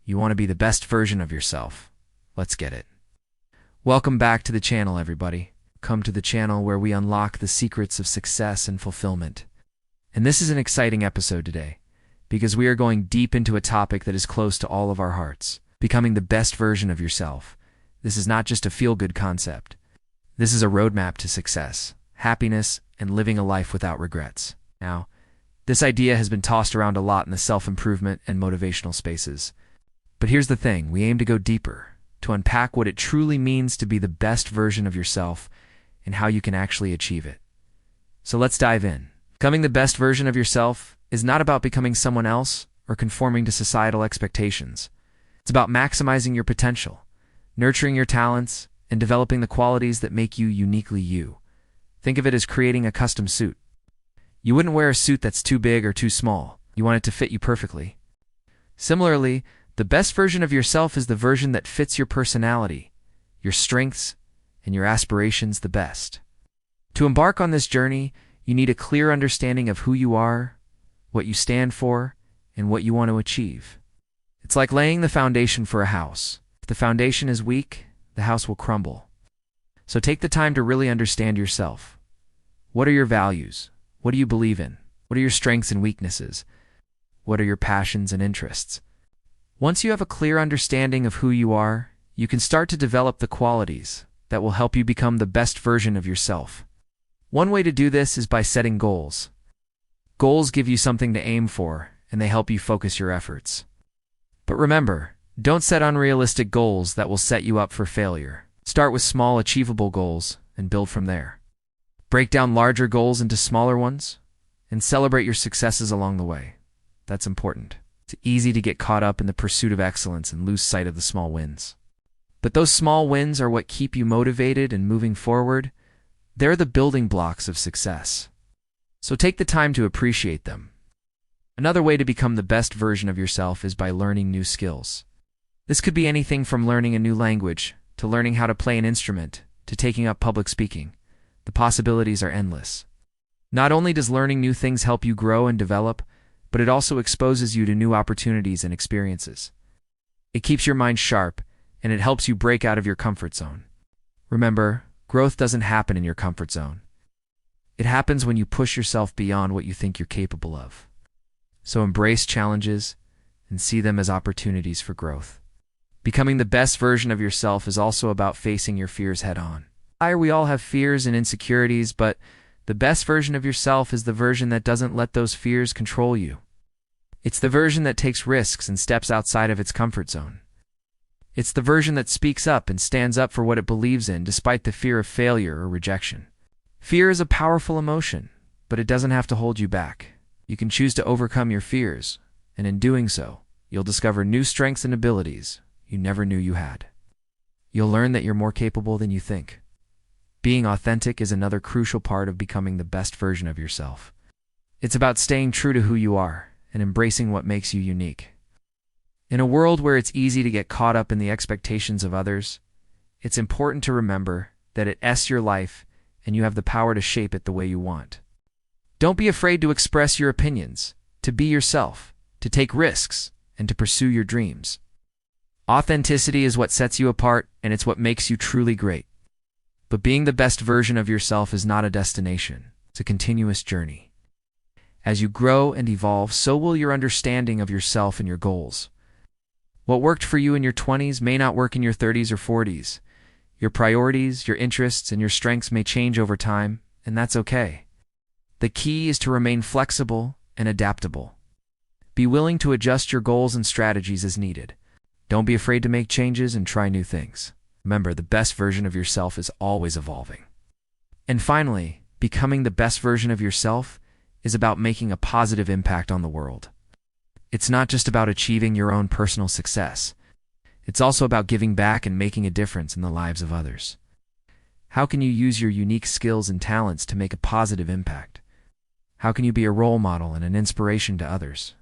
You want to be the best version of yourself. Let's get it. Welcome back to the channel, everybody. Come to the channel where we unlock the secrets of success and fulfillment. And this is an exciting episode today, because we are going deep into a topic that is close to all of our hearts, becoming the best version of yourself. This is not just a feel-good concept. This is a roadmap to success, happiness, and living a life without regrets. Now, this idea has been tossed around a lot in the self-improvement and motivational spaces. But here's the thing, we aim to go deeper, to unpack what it truly means to be the best version of yourself and how you can actually achieve it. So let's dive in. Becoming the best version of yourself is not about becoming someone else or conforming to societal expectations. It's about maximizing your potential, nurturing your talents, and developing the qualities that make you uniquely you. Think of it as creating a custom suit. You wouldn't wear a suit that's too big or too small. You want it to fit you perfectly. Similarly, the best version of yourself is the version that fits your personality, your strengths, and your aspirations the best. To embark on this journey, you need a clear understanding of who you are, what you stand for, and what you want to achieve. It's like laying the foundation for a house. If the foundation is weak, the house will crumble. So take the time to really understand yourself. What are your values? What do you believe in? What are your strengths and weaknesses? What are your passions and interests? Once you have a clear understanding of who you are, you can start to develop the qualities that will help you become the best version of yourself. One way to do this is by setting goals. Goals give you something to aim for, and they help you focus your efforts. But remember, don't set unrealistic goals that will set you up for failure. Start with small, achievable goals and build from there. Break down larger goals into smaller ones, and celebrate your successes along the way. That's important. It's easy to get caught up in the pursuit of excellence and lose sight of the small wins. But those small wins are what keep you motivated and moving forward. They're the building blocks of success. So take the time to appreciate them. Another way to become the best version of yourself is by learning new skills. This could be anything from learning a new language, to learning how to play an instrument, to taking up public speaking. The possibilities are endless. Not only does learning new things help you grow and develop, but it also exposes you to new opportunities and experiences. It keeps your mind sharp, and it helps you break out of your comfort zone. Remember, growth doesn't happen in your comfort zone. It happens when you push yourself beyond what you think you're capable of. So embrace challenges and see them as opportunities for growth. Becoming the best version of yourself is also about facing your fears head-on. We all have fears and insecurities, but the best version of yourself is the version that doesn't let those fears control you. It's the version that takes risks and steps outside of its comfort zone. It's the version that speaks up and stands up for what it believes in despite the fear of failure or rejection. Fear is a powerful emotion, but it doesn't have to hold you back. You can choose to overcome your fears, and in doing so, you'll discover new strengths and abilities you never knew you had. You'll learn that you're more capable than you think. Being authentic is another crucial part of becoming the best version of yourself. It's about staying true to who you are and embracing what makes you unique. In a world where it's easy to get caught up in the expectations of others, it's important to remember that it's your life and you have the power to shape it the way you want. Don't be afraid to express your opinions, to be yourself, to take risks, and to pursue your dreams. Authenticity is what sets you apart, and it's what makes you truly great. But being the best version of yourself is not a destination. It's a continuous journey. As you grow and evolve, so will your understanding of yourself and your goals. What worked for you in your 20s may not work in your 30s or 40s. Your priorities, your interests, and your strengths may change over time, and that's okay. The key is to remain flexible and adaptable. Be willing to adjust your goals and strategies as needed. Don't be afraid to make changes and try new things. Remember, the best version of yourself is always evolving. And finally, becoming the best version of yourself is about making a positive impact on the world. It's not just about achieving your own personal success. It's also about giving back and making a difference in the lives of others. How can you use your unique skills and talents to make a positive impact? How can you be a role model and an inspiration to others?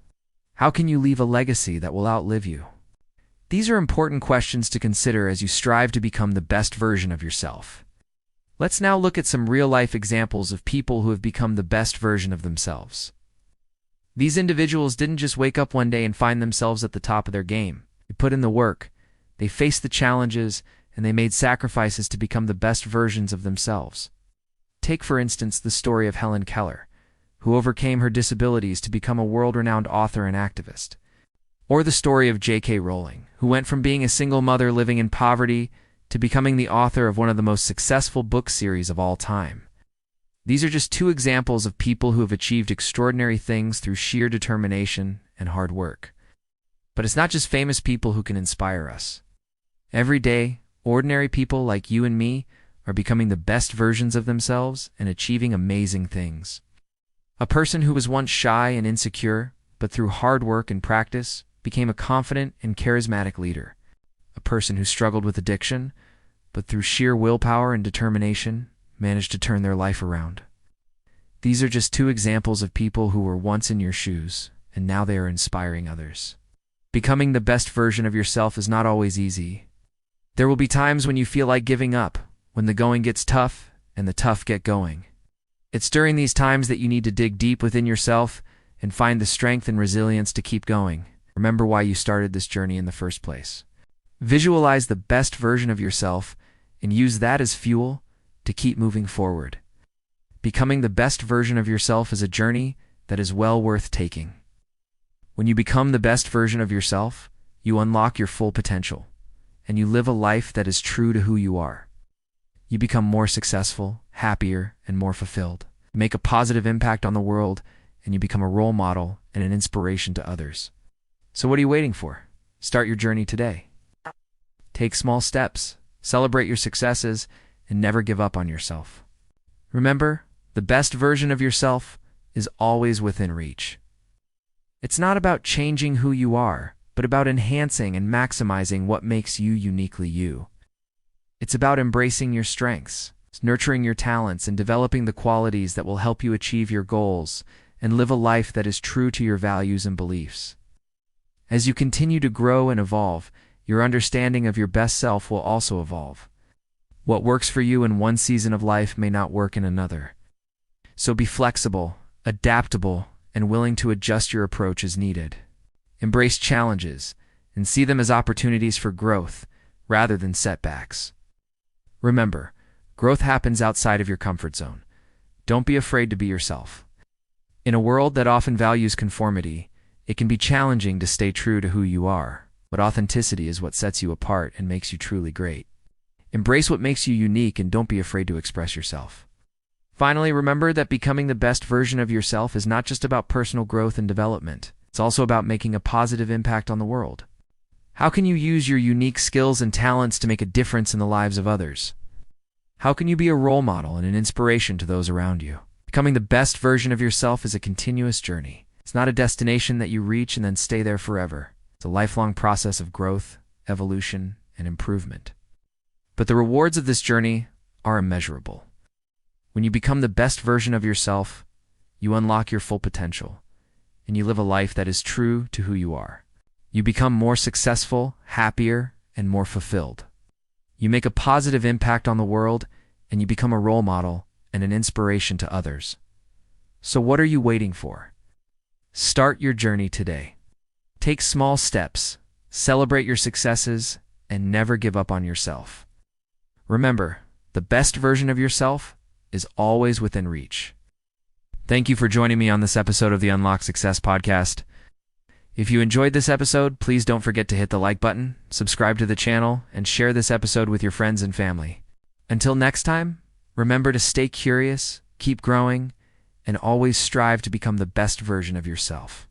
How can you leave a legacy that will outlive you? These are important questions to consider as you strive to become the best version of yourself. Let's now look at some real-life examples of people who have become the best version of themselves. These individuals didn't just wake up one day and find themselves at the top of their game. They put in the work, they faced the challenges, and they made sacrifices to become the best versions of themselves. Take, for instance, the story of Helen Keller, who overcame her disabilities to become a world-renowned author and activist. Or the story of J.K. Rowling, who went from being a single mother living in poverty to becoming the author of one of the most successful book series of all time. These are just two examples of people who have achieved extraordinary things through sheer determination and hard work. But it's not just famous people who can inspire us. Every day, ordinary people like you and me are becoming the best versions of themselves and achieving amazing things. A person who was once shy and insecure, but through hard work and practice, became a confident and charismatic leader. A person who struggled with addiction, but through sheer willpower and determination, managed to turn their life around. These are just two examples of people who were once in your shoes, and now they are inspiring others. Becoming the best version of yourself is not always easy. There will be times when you feel like giving up, when the going gets tough and the tough get going. It's during these times that you need to dig deep within yourself and find the strength and resilience to keep going. Remember why you started this journey in the first place. Visualize the best version of yourself and use that as fuel to keep moving forward. Becoming the best version of yourself is a journey that is well worth taking. When you become the best version of yourself, you unlock your full potential, and you live a life that is true to who you are. You become more successful, happier, and more fulfilled. You make a positive impact on the world, and you become a role model and an inspiration to others. So what are you waiting for? Start your journey today. Take small steps, celebrate your successes, and never give up on yourself. Remember, the best version of yourself is always within reach. It's not about changing who you are, but about enhancing and maximizing what makes you uniquely you. It's about embracing your strengths, nurturing your talents, and developing the qualities that will help you achieve your goals and live a life that is true to your values and beliefs. As you continue to grow and evolve, your understanding of your best self will also evolve. What works for you in one season of life may not work in another. So be flexible, adaptable, and willing to adjust your approach as needed. Embrace challenges and see them as opportunities for growth rather than setbacks. Remember, growth happens outside of your comfort zone. Don't be afraid to be yourself. In a world that often values conformity, it can be challenging to stay true to who you are, but authenticity is what sets you apart and makes you truly great. Embrace what makes you unique and don't be afraid to express yourself. Finally, remember that becoming the best version of yourself is not just about personal growth and development. It's also about making a positive impact on the world. How can you use your unique skills and talents to make a difference in the lives of others? How can you be a role model and an inspiration to those around you? Becoming the best version of yourself is a continuous journey. It's not a destination that you reach and then stay there forever. It's a lifelong process of growth, evolution, and improvement. But the rewards of this journey are immeasurable. When you become the best version of yourself, you unlock your full potential, and you live a life that is true to who you are. You become more successful, happier, and more fulfilled. You make a positive impact on the world, and you become a role model and an inspiration to others. So what are you waiting for? Start your journey today. Take small steps, celebrate your successes, and never give up on yourself. Remember, the best version of yourself is always within reach. Thank you for joining me on this episode of the Unlock Success Podcast. If you enjoyed this episode, please don't forget to hit the like button, subscribe to the channel, and share this episode with your friends and family. Until next time, remember to stay curious, keep growing, and always strive to become the best version of yourself.